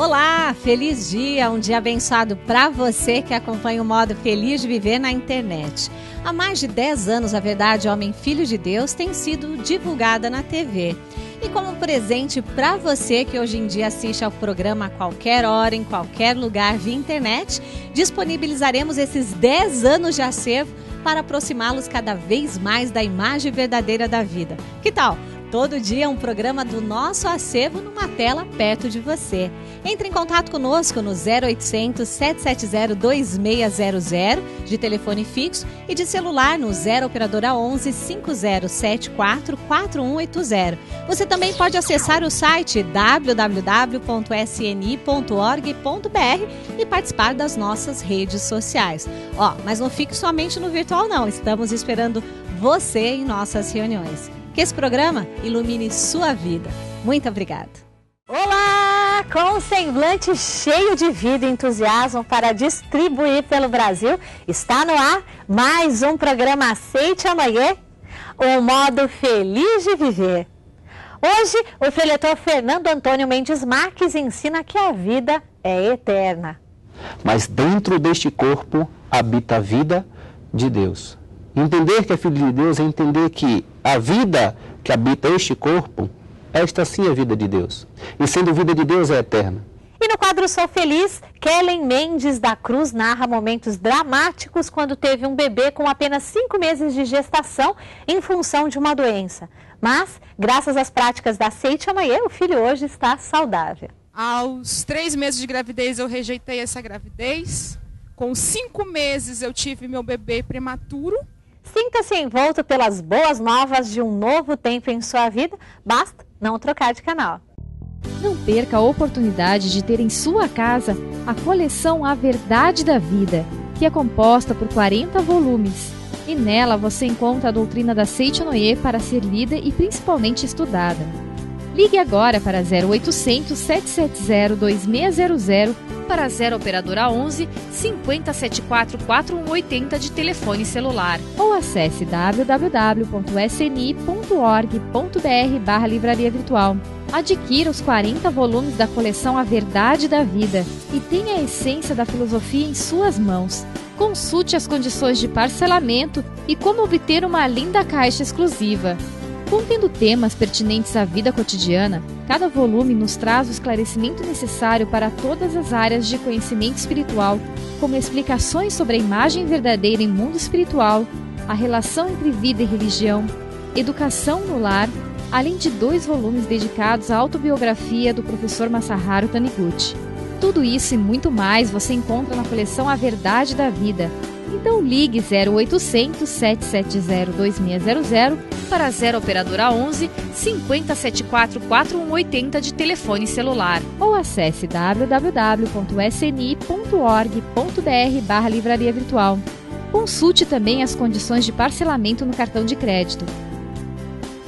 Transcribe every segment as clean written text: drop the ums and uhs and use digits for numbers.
Olá, feliz dia, um dia abençoado para você que acompanha o modo Feliz de Viver na internet. Há mais de 10 anos, a Verdade Homem Filho de Deus tem sido divulgada na TV. E como presente para você que hoje em dia assiste ao programa a qualquer hora, em qualquer lugar via internet, disponibilizaremos esses 10 anos de acervo para aproximá-los cada vez mais da imagem verdadeira da vida. Que tal? Todo dia um programa do nosso acervo numa tela perto de você. Entre em contato conosco no 0800 770 2600 de telefone fixo e de celular no 0 operadora 11 5074 4180. Você também pode acessar o site www.sni.org.br e participar das nossas redes sociais. Mas não fique somente no virtual não, estamos esperando você em nossas reuniões. Que esse programa ilumine sua vida. Muito obrigada. Olá! Com um semblante cheio de vida e entusiasmo para distribuir pelo Brasil, está no ar mais um programa Aceite Amanhã, um modo feliz de viver. Hoje, o preletor Fernando Antônio Mendes Marques ensina que a vida é eterna. Mas dentro deste corpo habita a vida de Deus. Entender que é filho de Deus é entender que a vida que habita este corpo, esta sim é a vida de Deus. E sendo vida de Deus é eterna. E no quadro Sou Feliz, Kellen Mendes da Cruz narra momentos dramáticos quando teve um bebê com apenas 5 meses de gestação em função de uma doença. Mas, graças às práticas da Aceite Amanhã, o filho hoje está saudável. Aos 3 meses de gravidez eu rejeitei essa gravidez. Com 5 meses eu tive meu bebê prematuro. Sinta-se envolto pelas boas novas de um novo tempo em sua vida, basta não trocar de canal. Não perca a oportunidade de ter em sua casa a coleção A Verdade da Vida, que é composta por 40 volumes. E nela você encontra a doutrina da Seita Noé para ser lida e principalmente estudada. Ligue agora para 0800 770 2600 para 0 operadora 11 5074 4180 de telefone celular ou acesse www.sni.org.br/livraria virtual. Adquira os 40 volumes da coleção A Verdade da Vida e tenha a essência da filosofia em suas mãos. Consulte as condições de parcelamento e como obter uma linda caixa exclusiva. Contendo temas pertinentes à vida cotidiana, cada volume nos traz o esclarecimento necessário para todas as áreas de conhecimento espiritual, como explicações sobre a imagem verdadeira em mundo espiritual, a relação entre vida e religião, educação no lar, além de 2 volumes dedicados à autobiografia do professor Masaharu Taniguchi. Tudo isso e muito mais você encontra na coleção A Verdade da Vida. Então ligue 0800 770 2600 para 0 operadora 11 5074 4180 de telefone celular ou acesse www.sni.org.br/livraria virtual. Consulte também as condições de parcelamento no cartão de crédito.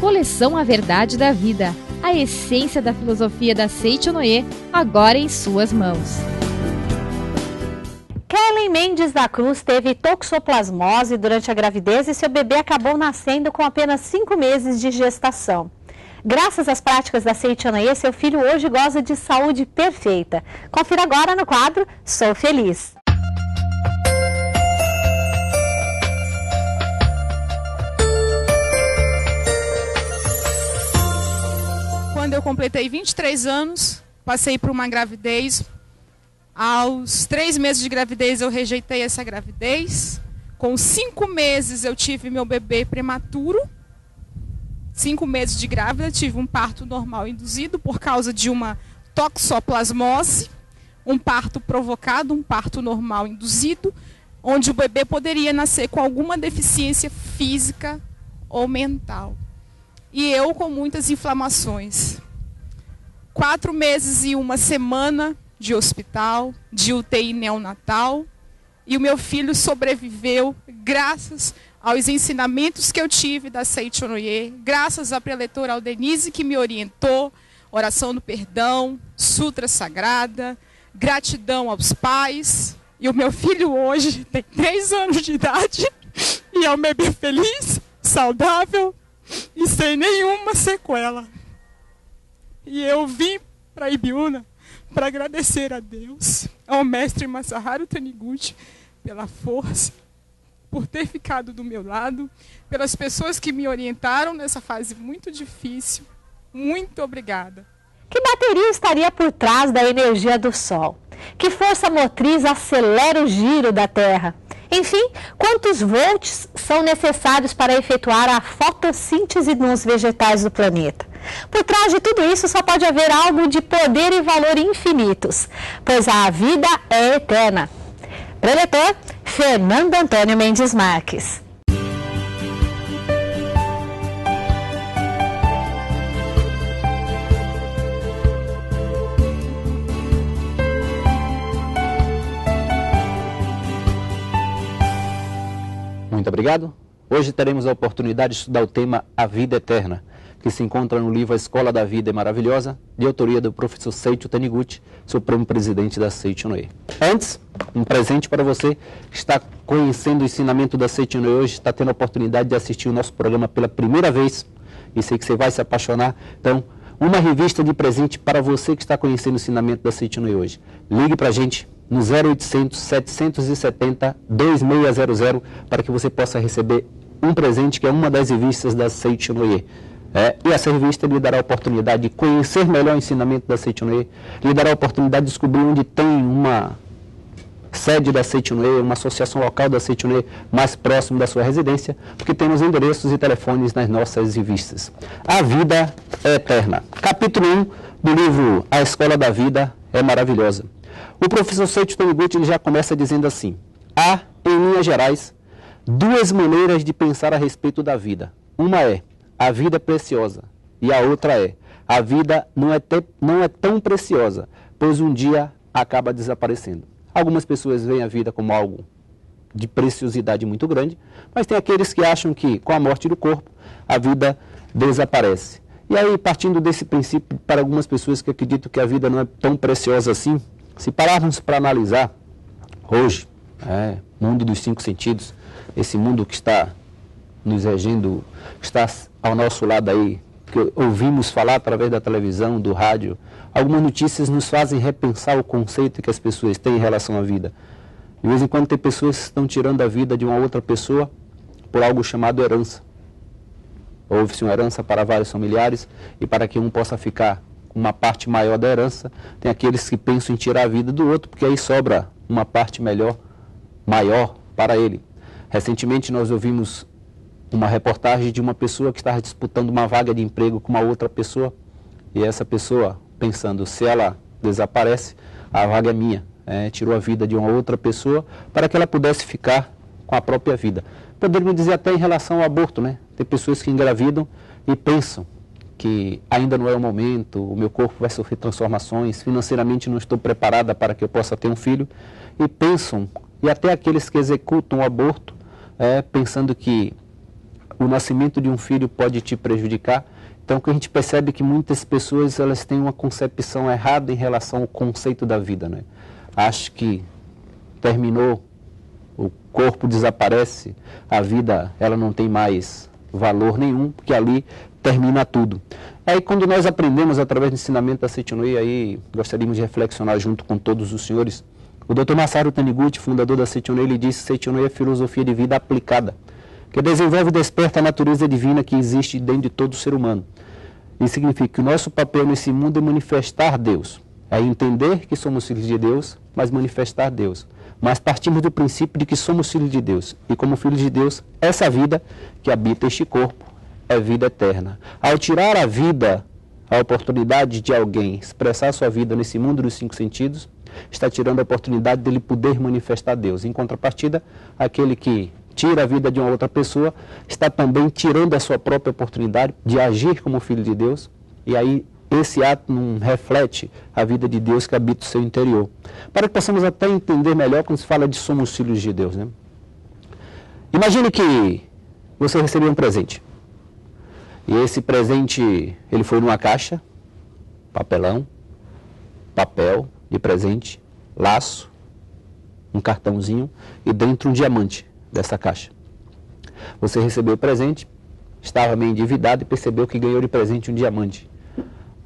Coleção A Verdade da Vida, a essência da filosofia da Seita Noé, agora em suas mãos. Kellen Mendes da Cruz teve toxoplasmose durante a gravidez e seu bebê acabou nascendo com apenas 5 meses de gestação. Graças às práticas da Seita Noé, seu filho hoje goza de saúde perfeita. Confira agora no quadro Sou Feliz. Quando eu completei 23 anos, passei por uma gravidez. Aos 3 meses de gravidez eu rejeitei essa gravidez. Com 5 meses eu tive meu bebê prematuro. 5 meses de grávida, tive um parto normal induzido por causa de uma toxoplasmose. Um parto provocado, um parto normal induzido, onde o bebê poderia nascer com alguma deficiência física ou mental. E eu com muitas inflamações. 4 meses e 1 semana de hospital, de UTI neonatal, e o meu filho sobreviveu graças aos ensinamentos que eu tive da Seita Noé, graças à preletora Aldenise que me orientou, oração do perdão, sutra sagrada, gratidão aos pais, e o meu filho hoje tem 3 anos de idade e é um bebê feliz, saudável e sem nenhuma sequela. E eu vim para Ibiúna para agradecer a Deus, ao mestre Masaharu Taniguchi, pela força, por ter ficado do meu lado, pelas pessoas que me orientaram nessa fase muito difícil. Muito obrigada. Que bateria estaria por trás da energia do Sol? Que força motriz acelera o giro da Terra? Enfim, quantos volts são necessários para efetuar a fotossíntese nos vegetais do planeta? Por trás de tudo isso só pode haver algo de poder e valor infinitos, pois a vida é eterna. Preletor, Fernando Antônio Mendes Marques. Muito obrigado. Hoje teremos a oportunidade de estudar o tema A Vida Eterna, que se encontra no livro A Escola da Vida é Maravilhosa, de autoria do professor Seiichi Taniguchi, Supremo Presidente da Seiichi no Ie. Antes, um presente para você que está conhecendo o ensinamento da Seiichi no Ie hoje, está tendo a oportunidade de assistir o nosso programa pela primeira vez, e sei que você vai se apaixonar. Então, uma revista de presente para você que está conhecendo o ensinamento da Seiichi no Ie hoje. Ligue para a gente no 0800 770 2600 para que você possa receber um presente que é uma das revistas da Seiichi no Ie. E essa revista lhe dará a oportunidade de conhecer melhor o ensinamento da Seiichi no Ie, lhe dará a oportunidade de descobrir onde tem uma sede da Seiichi no Ie, uma associação local da Seiichi no Ie mais próximo da sua residência, porque temos endereços e telefones nas nossas revistas. A Vida é Eterna. Capítulo 1 do livro A Escola da Vida é Maravilhosa. O professor Seiichi Taniguchi já começa dizendo assim: há, em linhas gerais, duas maneiras de pensar a respeito da vida. Uma é: a vida é preciosa. E a outra é: a vida não é tão preciosa, pois um dia acaba desaparecendo. Algumas pessoas veem a vida como algo de preciosidade muito grande, mas tem aqueles que acham que, com a morte do corpo, a vida desaparece. E aí, partindo desse princípio, para algumas pessoas que acreditam que a vida não é tão preciosa assim, se pararmos para analisar hoje, mundo dos cinco sentidos, esse mundo que está nos regendo, está ao nosso lado aí, que ouvimos falar através da televisão, do rádio, algumas notícias nos fazem repensar o conceito que as pessoas têm em relação à vida. De vez em quando tem pessoas que estão tirando a vida de uma outra pessoa por algo chamado herança. Houve-se uma herança para vários familiares e para que um possa ficar com uma parte maior da herança, tem aqueles que pensam em tirar a vida do outro, porque aí sobra uma parte maior para ele. Recentemente nós ouvimos uma reportagem de uma pessoa que estava disputando uma vaga de emprego com uma outra pessoa, e essa pessoa, pensando, se ela desaparece, a vaga é minha. Tirou a vida de uma outra pessoa para que ela pudesse ficar com a própria vida. Poderíamos dizer até em relação ao aborto, né? Tem pessoas que engravidam e pensam que ainda não é o momento, o meu corpo vai sofrer transformações, financeiramente não estou preparada para que eu possa ter um filho, e pensam, e até aqueles que executam o aborto, pensando que o nascimento de um filho pode te prejudicar. Então, que a gente percebe que muitas pessoas elas têm uma concepção errada em relação ao conceito da vida, né? Acho que terminou, o corpo desaparece, a vida ela não tem mais valor nenhum, porque ali termina tudo. Aí, quando nós aprendemos através do ensinamento da Seiichi no Ie, aí gostaríamos de reflexionar junto com todos os senhores. O Dr. Masaharu Taniguchi, fundador da Seiichi no Ie, ele disse que Seiichi no Ie é filosofia de vida aplicada, que desenvolve e desperta a natureza divina que existe dentro de todo ser humano. Isso significa que o nosso papel nesse mundo é manifestar Deus, é entender que somos filhos de Deus, mas manifestar Deus. Mas partimos do princípio de que somos filhos de Deus, e como filhos de Deus, essa vida que habita este corpo é vida eterna. Ao tirar a vida, a oportunidade de alguém expressar sua vida nesse mundo dos cinco sentidos, está tirando a oportunidade dele poder manifestar Deus. Em contrapartida, aquele que tira a vida de uma outra pessoa, está também tirando a sua própria oportunidade de agir como filho de Deus, e aí esse ato não reflete a vida de Deus que habita o seu interior. Para que possamos até entender melhor quando se fala de somos filhos de Deus, né? Imagine que você recebeu um presente, e esse presente, ele foi numa caixa, papelão, papel de presente, laço, um cartãozinho e dentro um diamante dessa caixa. Você recebeu o presente, estava meio endividado e percebeu que ganhou de presente um diamante.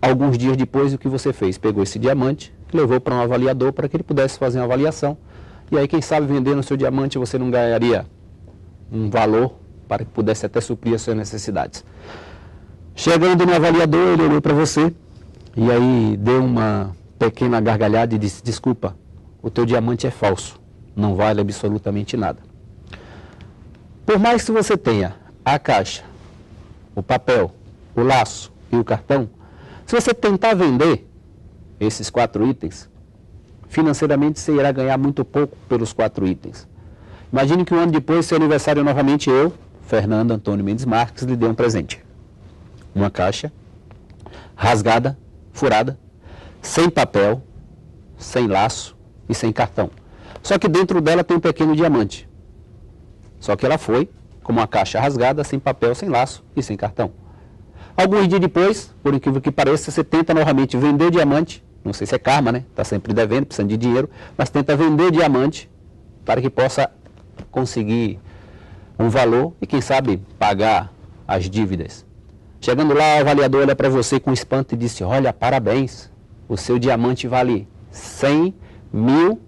alguns dias depois, o que você fez? Pegou esse diamante, levou para um avaliador para que ele pudesse fazer uma avaliação. E aí, quem sabe, vendendo o seu diamante, você não ganharia um valor para que pudesse até suprir as suas necessidades. Chegando no avaliador, ele olhou para você e aí deu uma pequena gargalhada e disse: desculpa, o teu diamante é falso, não vale absolutamente nada. Por mais que você tenha a caixa, o papel, o laço e o cartão, se você tentar vender esses 4 itens, financeiramente você irá ganhar muito pouco pelos 4 itens. Imagine que um ano depois, seu aniversário, novamente eu, Fernando Antônio Mendes Marques, lhe dei um presente. Uma caixa rasgada, furada, sem papel, sem laço e sem cartão. Só que dentro dela tem um pequeno diamante. Só que ela foi com uma caixa rasgada, sem papel, sem laço e sem cartão. Alguns dias depois, por incrível que pareça, você tenta novamente vender o diamante. Não sei se é karma, né? Está sempre devendo, precisando de dinheiro, mas tenta vender o diamante para que possa conseguir um valor e, quem sabe, pagar as dívidas. Chegando lá, o avaliador olha para você com espanto e disse: olha, parabéns, o seu diamante vale 100 mil,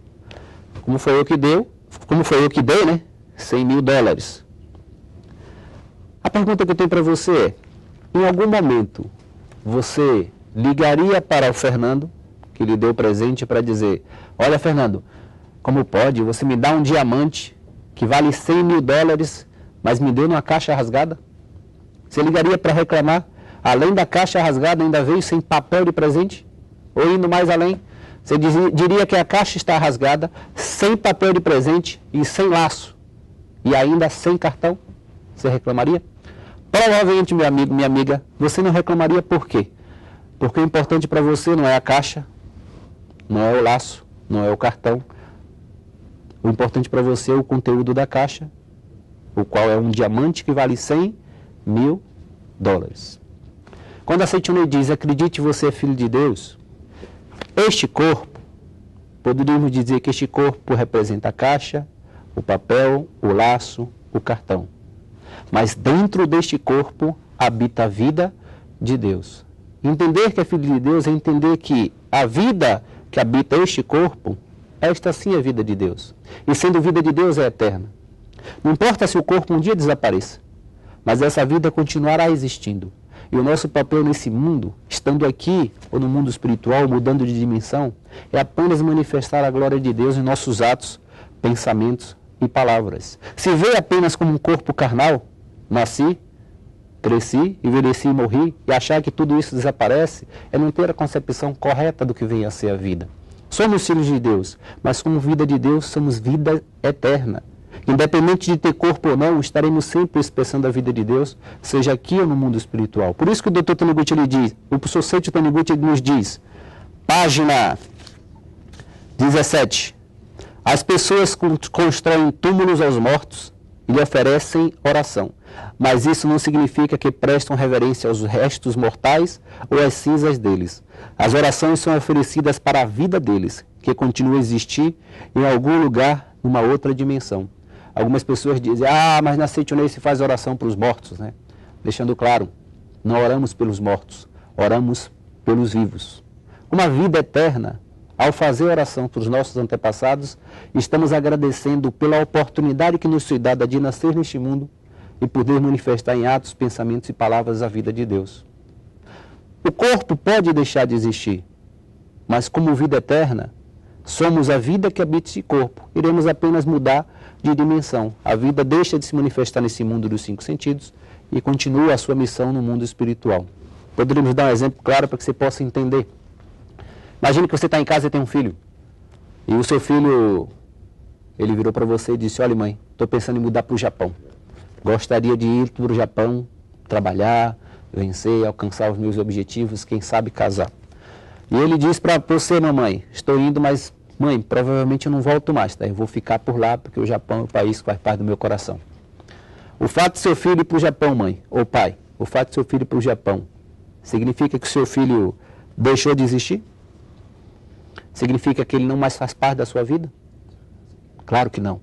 como foi eu que dei, né? 100 mil dólares. A pergunta que eu tenho para você é: em algum momento você ligaria para o Fernando, que lhe deu o presente, para dizer: olha, Fernando, como pode você me dar um diamante que vale 100 mil dólares, mas me deu numa caixa rasgada? Você ligaria para reclamar? Além da caixa rasgada, ainda veio sem papel de presente? Ou indo mais além, você diria que a caixa está rasgada, sem papel de presente e sem laço, e ainda sem cartão? Você reclamaria? Provavelmente, meu amigo, minha amiga, você não reclamaria. Por quê? Porque o importante para você não é a caixa, não é o laço, não é o cartão. O importante para você é o conteúdo da caixa, o qual é um diamante que vale 100 mil dólares. Quando a Seitonei diz: acredite, você é filho de Deus, este corpo, poderíamos dizer que este corpo representa a caixa, o papel, o laço, o cartão. Mas dentro deste corpo habita a vida de Deus. Entender que é filho de Deus é entender que a vida que habita este corpo, esta sim é a vida de Deus. E sendo vida de Deus é eterna. Não importa se o corpo um dia desapareça, mas essa vida continuará existindo. E o nosso papel nesse mundo, estando aqui ou no mundo espiritual, mudando de dimensão, é apenas manifestar a glória de Deus em nossos atos, pensamentos e palavras. Se vê apenas como um corpo carnal, nasci, cresci, envelheci e morri, e achar que tudo isso desaparece, é não ter a concepção correta do que vem a ser a vida. Somos filhos de Deus, mas como vida de Deus, somos vida eterna. Independente de ter corpo ou não, estaremos sempre expressando a vida de Deus, seja aqui ou no mundo espiritual. Por isso que o Dr. Taniguchi ele diz, o professor Seiichi Taniguchi nos diz, página 17, as pessoas constroem túmulos aos mortos e lhe oferecem oração, mas isso não significa que prestam reverência aos restos mortais ou às cinzas deles. As orações são oferecidas para a vida deles, que continua a existir em algum lugar, numa outra dimensão. Algumas pessoas dizem: mas na Seitonei se faz oração para os mortos, né? Deixando claro, não oramos pelos mortos, oramos pelos vivos. Uma vida eterna, ao fazer oração para os nossos antepassados, estamos agradecendo pela oportunidade que nos foi dada de nascer neste mundo e poder manifestar em atos, pensamentos e palavras a vida de Deus. O corpo pode deixar de existir, mas como vida eterna, somos a vida que habita esse corpo. Iremos apenas mudar de dimensão. A vida deixa de se manifestar nesse mundo dos 5 sentidos e continua a sua missão no mundo espiritual. Poderíamos dar um exemplo claro para que você possa entender. Imagine que você está em casa e tem um filho. E o seu filho, ele virou para você e disse: olha, mãe, estou pensando em mudar para o Japão. Gostaria de ir para o Japão, trabalhar, vencer, alcançar os meus objetivos, quem sabe casar. E ele diz para você: mamãe, estou indo, mas mãe, provavelmente eu não volto mais, tá? Eu vou ficar por lá porque o Japão é o país que faz parte do meu coração. O fato de seu filho ir para o Japão, mãe, ou pai, o fato de seu filho ir para o Japão, significa que o seu filho deixou de existir? Significa que ele não mais faz parte da sua vida? Claro que não.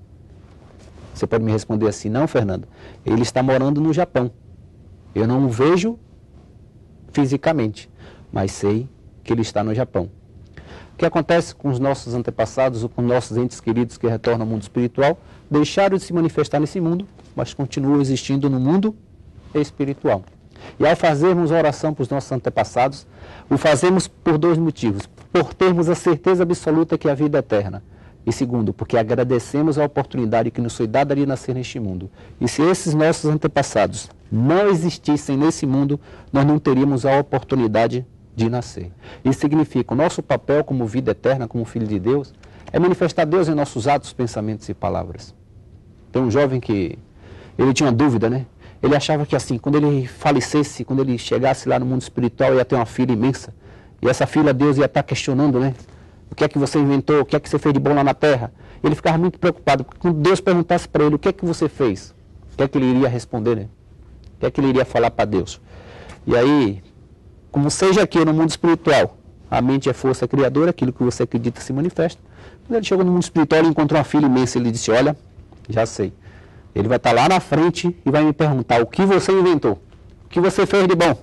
Você pode me responder assim: não, Fernando, ele está morando no Japão. Eu não o vejo fisicamente, mas sei que ele está no Japão. O que acontece com os nossos antepassados ou com nossos entes queridos que retornam ao mundo espiritual? Deixaram de se manifestar nesse mundo, mas continuam existindo no mundo espiritual. E ao fazermos a oração para os nossos antepassados, o fazemos por 2 motivos. Por termos a certeza absoluta que a vida é eterna. E segundo, porque agradecemos a oportunidade que nos foi dada de nascer neste mundo. E se esses nossos antepassados não existissem nesse mundo, nós não teríamos a oportunidade de nascer. Isso significa, o nosso papel como vida eterna, como filho de Deus, é manifestar Deus em nossos atos, pensamentos e palavras. Tem um jovem que, ele tinha uma dúvida, né? Ele achava que assim, quando ele falecesse, quando ele chegasse lá no mundo espiritual, ia ter uma fila imensa. E essa fila Deus ia estar questionando, né? O que é que você inventou? O que é que você fez de bom lá na terra? Ele ficava muito preocupado, porque quando Deus perguntasse para ele o que é que você fez, o que é que ele iria responder, né? O que é que ele iria falar para Deus? E aí, como seja aqui no mundo espiritual, a mente é força criadora, aquilo que você acredita se manifesta. Quando ele chegou no mundo espiritual, ele encontrou uma fila imensa, ele disse, olha, já sei. Ele vai estar lá na frente e vai me perguntar o que você inventou, o que você fez de bom.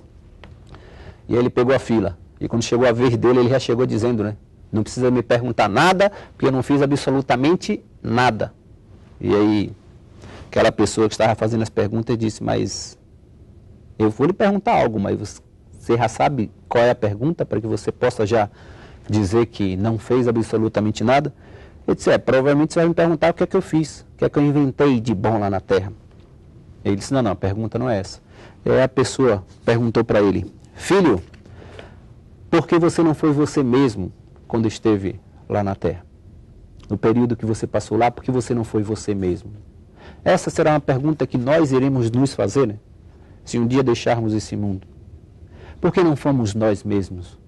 E aí ele pegou a fila. E quando chegou a vez dele, ele já chegou dizendo, né? Não precisa me perguntar nada, porque eu não fiz absolutamente nada. E aí, aquela pessoa que estava fazendo as perguntas disse, mas eu vou lhe perguntar algo, mas você já sabe qual é a pergunta para que você possa já dizer que não fez absolutamente nada? Ele disse, provavelmente você vai me perguntar o que é que eu fiz, o que é que eu inventei de bom lá na Terra. Ele disse, não, a pergunta não é essa. E aí a pessoa perguntou para ele, filho, por que você não foi você mesmo quando esteve lá na Terra? No período que você passou lá, por que você não foi você mesmo? Essa será uma pergunta que nós iremos nos fazer, né? Se um dia deixarmos esse mundo. Por que não fomos nós mesmos?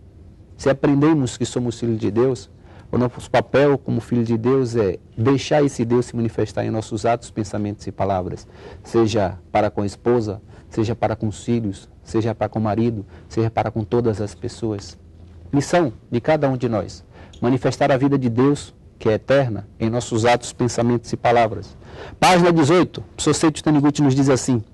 Se aprendemos que somos filhos de Deus, o nosso papel como filho de Deus é deixar esse Deus se manifestar em nossos atos, pensamentos e palavras. Seja para com a esposa, seja para com os filhos, seja para com o marido, seja para com todas as pessoas. Missão de cada um de nós, manifestar a vida de Deus, que é eterna, em nossos atos, pensamentos e palavras. Página 18, o professor Seito Taniguchi nos diz assim,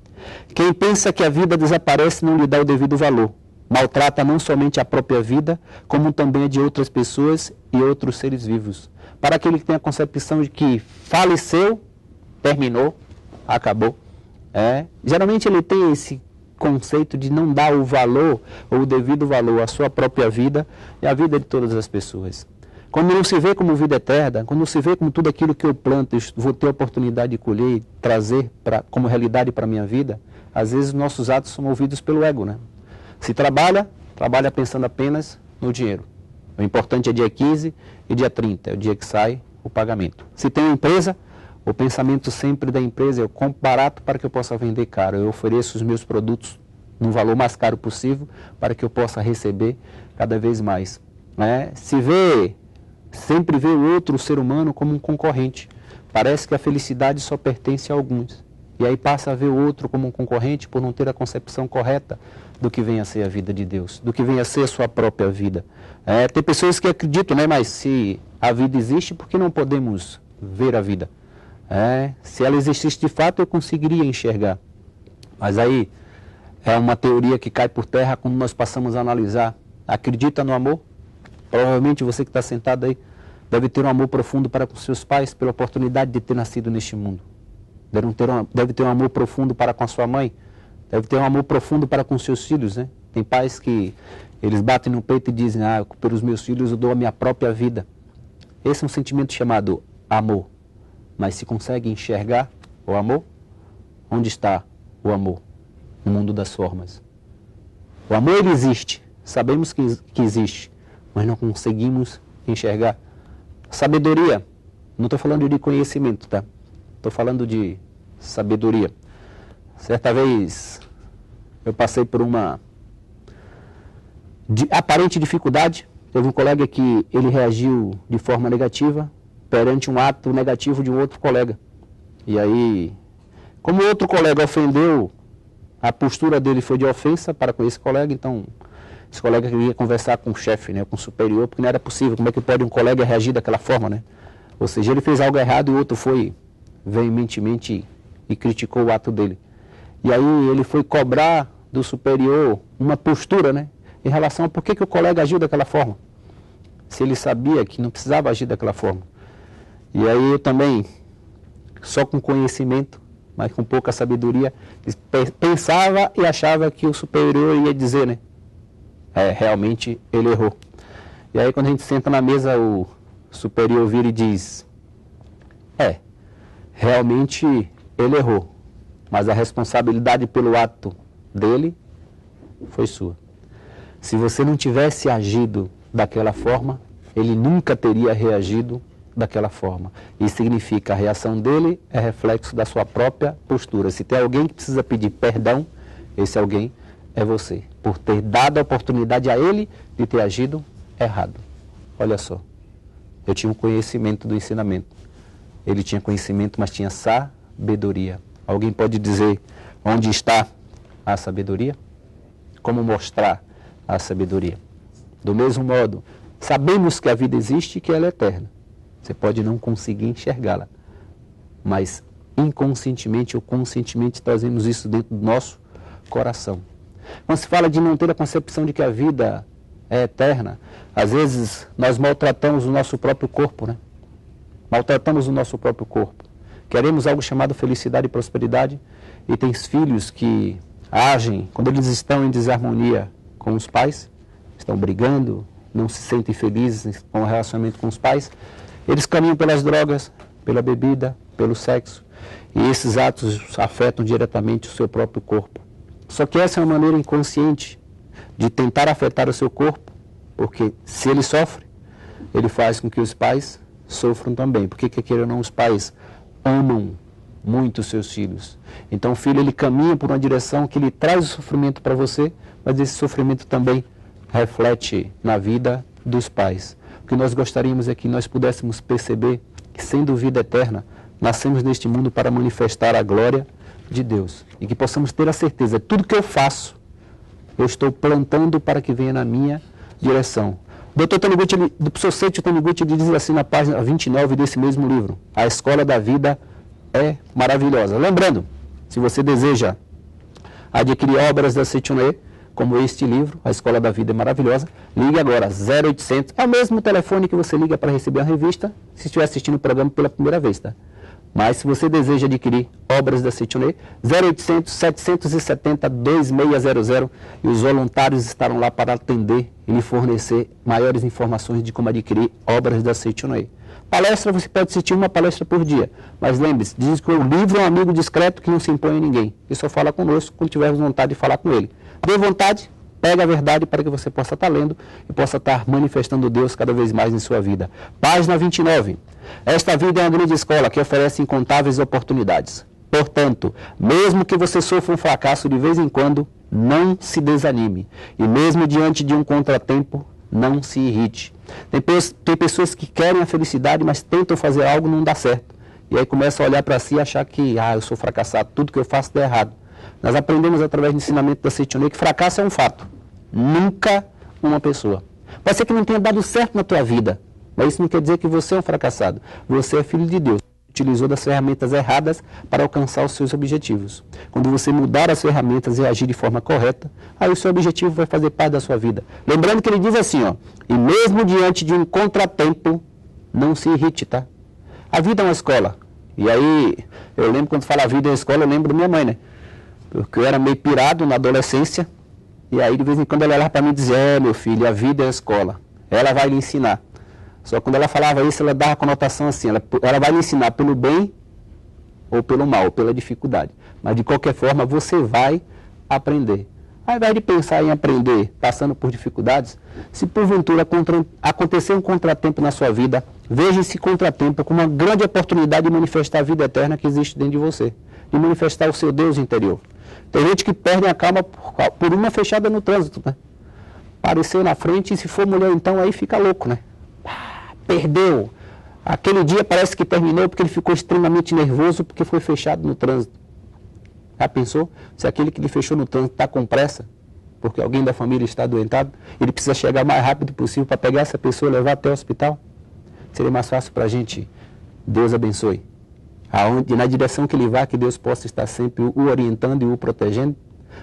quem pensa que a vida desaparece não lhe dá o devido valor. Maltrata não somente a própria vida, como também a de outras pessoas e outros seres vivos. Para aquele que tem a concepção de que faleceu, terminou, acabou. Geralmente ele tem esse conceito de não dar o valor ou o devido valor à sua própria vida e à vida de todas as pessoas. Quando não se vê como vida eterna, quando não se vê como tudo aquilo que eu planto, vou ter a oportunidade de colher e trazer como realidade para a minha vida, às vezes nossos atos são movidos pelo ego, né? Se trabalha pensando apenas no dinheiro. O importante é dia 15 e dia 30, é o dia que sai o pagamento. Se tem uma empresa, o pensamento sempre da empresa é eu compro barato para que eu possa vender caro. Eu ofereço os meus produtos num valor mais caro possível para que eu possa receber cada vez mais. Sempre vê o outro ser humano como um concorrente. Parece que a felicidade só pertence a alguns. E aí passa a ver o outro como um concorrente por não ter a concepção correta do que vem a ser a vida de Deus, do que vem a ser a sua própria vida. Tem pessoas que acreditam, mas se a vida existe, por que não podemos ver a vida? Se ela existisse de fato, eu conseguiria enxergar. Mas aí é uma teoria que cai por terra quando nós passamos a analisar. Acredita no amor? Provavelmente você que está sentado aí deve ter um amor profundo para com seus pais pela oportunidade de ter nascido neste mundo. Deve ter um amor profundo para com a sua mãe. Deve ter um amor profundo para com seus filhos, né? Tem pais que eles batem no peito e dizem, pelos meus filhos eu dou a minha própria vida. Esse é um sentimento chamado amor. Mas se consegue enxergar o amor, onde está o amor? No mundo das formas. O amor ele existe, sabemos que existe, mas não conseguimos enxergar. Sabedoria, não estou falando de conhecimento, tá? Estou falando de sabedoria. Certa vez eu passei por uma aparente dificuldade. Teve um colega que ele reagiu de forma negativa perante um ato negativo de um outro colega. E aí, como o outro colega ofendeu, a postura dele foi de ofensa para com esse colega, então esse colega queria conversar com o chefe, né, com o superior, porque não era possível. Como é que pode um colega reagir daquela forma, né? Ou seja, ele fez algo errado e o outro foi veementemente e criticou o ato dele. E aí ele foi cobrar do superior uma postura, né? em relação a por que o colega agiu daquela forma. Se ele sabia que não precisava agir daquela forma. E aí eu também, só com conhecimento, mas com pouca sabedoria, pensava e achava que o superior ia dizer, né? Realmente ele errou. E aí quando a gente senta na mesa, o superior vira e diz, realmente ele errou, mas a responsabilidade pelo ato dele foi sua. Se você não tivesse agido daquela forma, ele nunca teria reagido daquela forma. Isso significa a reação dele é reflexo da sua própria postura. Se tem alguém que precisa pedir perdão, esse alguém é você, por ter dado a oportunidade a ele de ter agido errado. Olha só, eu tinha um conhecimento do ensinamento. Ele tinha conhecimento, mas tinha sabedoria. Alguém pode dizer onde está a sabedoria? Como mostrar a sabedoria? Do mesmo modo, sabemos que a vida existe e que ela é eterna. Você pode não conseguir enxergá-la, mas inconscientemente ou conscientemente trazemos isso dentro do nosso coração. Quando se fala de não ter a concepção de que a vida é eterna, às vezes nós maltratamos o nosso próprio corpo, né? Maltratamos o nosso próprio corpo. Queremos algo chamado felicidade e prosperidade, e tem filhos que agem, quando eles estão em desarmonia com os pais, estão brigando, não se sentem felizes com o relacionamento com os pais, eles caminham pelas drogas, pela bebida, pelo sexo, e esses atos afetam diretamente o seu próprio corpo. Só que essa é uma maneira inconsciente de tentar afetar o seu corpo, porque se ele sofre, ele faz com que os pais sofram também. Porque, queira ou não, os pais amam muito os seus filhos. Então o filho, ele caminha por uma direção que ele traz o sofrimento para você, mas esse sofrimento também reflete na vida dos pais. O que nós gostaríamos é que nós pudéssemos perceber que, sendo vida eterna, nascemos neste mundo para manifestar a glória de Deus. E que possamos ter a certeza, tudo que eu faço, eu estou plantando para que venha na minha direção. O Dr. Taniguchi, do professor Taniguchi, ele diz assim na página 29 desse mesmo livro: a escola da vida é maravilhosa. Lembrando, se você deseja adquirir obras da Seitianoye, como este livro, A Escola da Vida é Maravilhosa, ligue agora, 0800, é o mesmo telefone que você liga para receber a revista, se estiver assistindo o programa pela primeira vez, tá? Mas se você deseja adquirir obras da Seitianoye, 0800 770 2600, e os voluntários estarão lá para atender e lhe fornecer maiores informações de como adquirir obras da Seitianoye. Palestra, você pode assistir uma palestra por dia, mas lembre-se, diz que o livro é um amigo discreto que não se impõe a ninguém, e só fala conosco quando tiver vontade de falar com ele. Dê vontade, pega a verdade para que você possa estar lendo e possa estar manifestando Deus cada vez mais em sua vida. Página 29. Esta vida é uma grande escola que oferece incontáveis oportunidades. Portanto, mesmo que você sofra um fracasso de vez em quando, não se desanime. E mesmo diante de um contratempo, não se irrite. Tem pessoas que querem a felicidade, mas tentam fazer algo e não dá certo. E aí começam a olhar para si e achar que, eu sou fracassado, tudo que eu faço dá errado. Nós aprendemos através do ensinamento da Seitianoye que fracasso é um fato, nunca uma pessoa. Pode ser que não tenha dado certo na tua vida, mas isso não quer dizer que você é um fracassado. Você é filho de Deus, utilizou das ferramentas erradas para alcançar os seus objetivos. Quando você mudar as ferramentas e agir de forma correta, aí o seu objetivo vai fazer parte da sua vida. Lembrando que ele diz assim, e mesmo diante de um contratempo, não se irrite, tá? A vida é uma escola. E aí, eu lembro quando fala a vida é uma escola, eu lembro da minha mãe, né? Porque eu era meio pirado na adolescência, e aí de vez em quando ela olhava para mim e dizia, meu filho, a vida é a escola, ela vai lhe ensinar. Só que quando ela falava isso, ela dava a conotação assim, ela vai lhe ensinar pelo bem ou pelo mal, ou pela dificuldade. Mas de qualquer forma, você vai aprender. Ao invés de pensar em aprender passando por dificuldades, se porventura acontecer um contratempo na sua vida, veja esse contratempo como uma grande oportunidade de manifestar a vida eterna que existe dentro de você, de manifestar o seu Deus interior. Tem gente que perde a calma por uma fechada no trânsito, né? Apareceu na frente e se for mulher então aí fica louco, né? Perdeu. Aquele dia parece que terminou porque ele ficou extremamente nervoso porque foi fechado no trânsito. Já pensou? Se aquele que lhe fechou no trânsito está com pressa, porque alguém da família está adoentado, ele precisa chegar o mais rápido possível para pegar essa pessoa e levar até o hospital? Seria mais fácil para a gente. Deus abençoe. Na direção que ele vá, que Deus possa estar sempre o orientando e o protegendo.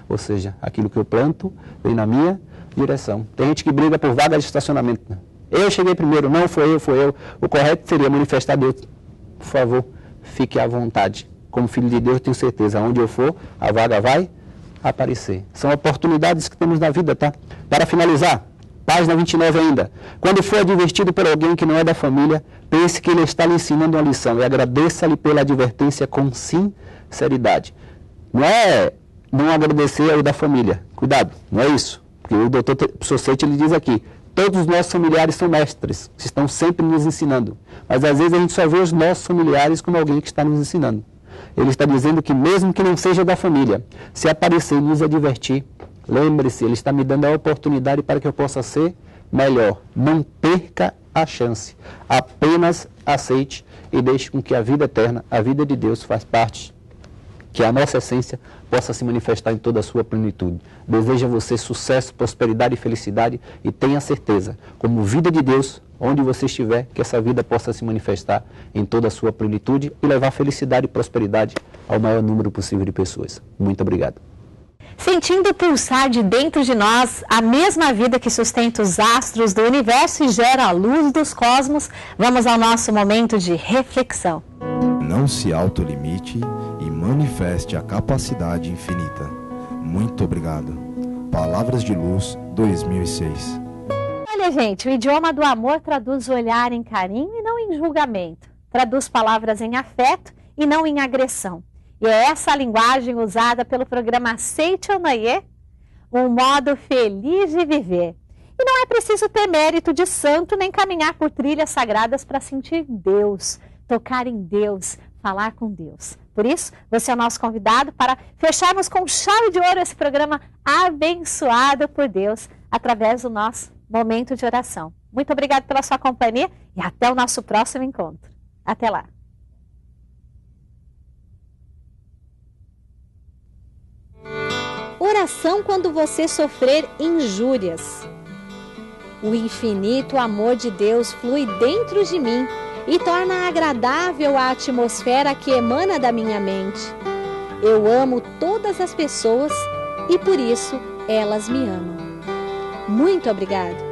Ou seja, aquilo que eu planto vem na minha direção. Tem gente que briga por vaga de estacionamento. Eu cheguei primeiro, não foi eu. O correto seria manifestar a Deus. Por favor, fique à vontade. Como filho de Deus, tenho certeza, onde eu for, a vaga vai aparecer. São oportunidades que temos na vida, tá? Para finalizar, página 29 ainda. Quando for advertido por alguém que não é da família, pense que ele está lhe ensinando uma lição e agradeça-lhe pela advertência com sinceridade. Não é não agradecer ao da família. Cuidado, não é isso. Porque o doutor Society, ele diz aqui, todos os nossos familiares são mestres, que estão sempre nos ensinando. Mas às vezes a gente só vê os nossos familiares como alguém que está nos ensinando. Ele está dizendo que mesmo que não seja da família, se aparecer e nos advertir, lembre-se, ele está me dando a oportunidade para que eu possa ser melhor. Não perca a chance. Apenas aceite e deixe com que a vida eterna, a vida de Deus faz parte, que a nossa essência possa se manifestar em toda a sua plenitude. Desejo a você sucesso, prosperidade e felicidade e tenha certeza, como vida de Deus, onde você estiver, que essa vida possa se manifestar em toda a sua plenitude e levar felicidade e prosperidade ao maior número possível de pessoas. Muito obrigado. Sentindo pulsar de dentro de nós a mesma vida que sustenta os astros do universo e gera a luz dos cosmos, vamos ao nosso momento de reflexão. Não se autolimite e manifeste a capacidade infinita. Muito obrigado. Palavras de Luz, 2006. Olha, gente, o idioma do amor traduz o olhar em carinho e não em julgamento. Traduz palavras em afeto e não em agressão. E é essa a linguagem usada pelo programa Aceite ou Noie, um modo feliz de viver. E não é preciso ter mérito de santo nem caminhar por trilhas sagradas para sentir Deus, tocar em Deus, falar com Deus. Por isso, você é o nosso convidado para fecharmos com chave de ouro esse programa abençoado por Deus através do nosso momento de oração. Muito obrigado pela sua companhia e até o nosso próximo encontro. Até lá. Oração quando você sofrer injúrias. O infinito amor de Deus flui dentro de mim e torna agradável a atmosfera que emana da minha mente. Eu amo todas as pessoas e por isso elas me amam. Muito obrigado.